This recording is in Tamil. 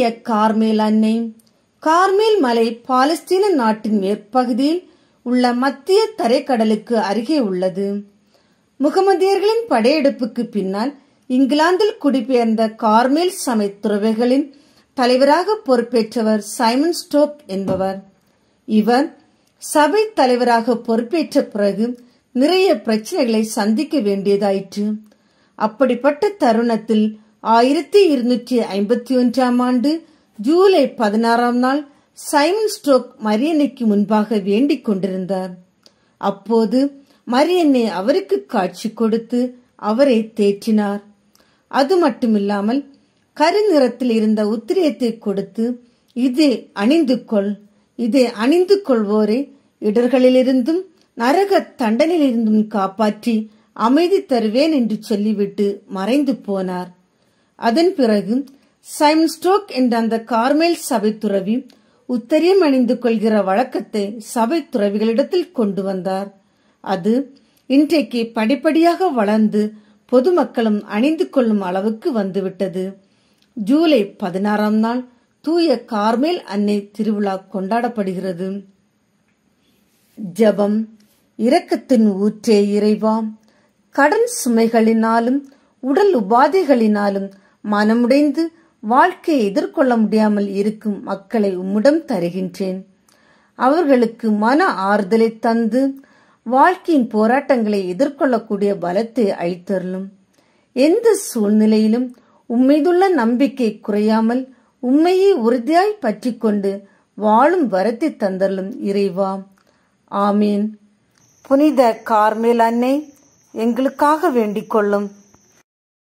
தூய கார்மேல் அன்னை. கார்மேல் மலை பாலஸ்தீன நாட்டின் மேற்பகுதியில் உள்ள மத்திய தரைக்கடலுக்கு அருகே உள்ளது. முகமதியர்களின் படையெடுப்புக்கு பின்னால் இங்கிலாந்தில் குடிபெயர்ந்த கார்மேல் சமய துறவிகளின் தலைவராக பொறுப்பேற்றவர் சைமன் ஸ்டோக் என்பவர். இவர் சபை தலைவராக பொறுப்பேற்ற பிறகு நிறைய பிரச்சனைகளை சந்திக்க வேண்டியதாயிற்று. அப்படிப்பட்ட தருணத்தில் 1251 ஆண்டு ஜூலை 16 சைமன் ஸ்டோக் மரியன்னைக்கு முன்பாக வேண்டிக் கொண்டிருந்தார். அப்போது மரியன்னை அவருக்கு காட்சி கொடுத்து அவரை தேற்றினார். அது மட்டுமில்லாமல் கருநிறத்தில் இருந்த உத்திரியத்தை கொடுத்து, இதை அணிந்து கொள், இதை அணிந்து கொள்வோரை இடர்களிலிருந்தும் நரக தண்டனையிலிருந்தும் காப்பாற்றி அமைதி தருவேன் என்று சொல்லிவிட்டு மறைந்து போனார். அதன் பிறகு சைமன் ஸ்டோக் என்ற அந்த கார்மேல் சபை துறவி உத்தரியம் அணிந்து கொள்கிற வழக்கத்தை சபை துறவிகளிடத்தில் கொண்டு வந்தார். அது இன்றைக்கு படிப்படியாக வளர்ந்து பொதுமக்களும் அணிந்து கொள்ளும் அளவுக்கு வந்துவிட்டது. ஜூலை 16 தூய கார்மேல் அன்னை திருவிழா கொண்டாடப்படுகிறது. ஜெபம். இரக்கத்தின் ஊற்றே இறைவா, கடன் சுமைகளினாலும் உடல் உபாதைகளினாலும் மனமுடைந்து வாழ்க்கையை எதிர்கொள்ள முடியாமல் இருக்கும் மக்களை உம்மிடம் தருகின்றேன். அவர்களுக்கு மன ஆறுதலை தந்து வாழ்க்கையின் போராட்டங்களை எதிர்கொள்ளக்கூடிய பலத்தை அளித்தருளும். எந்த சூழ்நிலையிலும் உம்மீதுள்ள நம்பிக்கை குறையாமல் உம்மையே உறுதியாய் பற்றி கொண்டு வாழும் வரத்தை தந்தருளும் இறைவா. ஆமீன். புனித கார்மேல் அன்னை, எங்களுக்காக வேண்டிக் கொள்ளும்.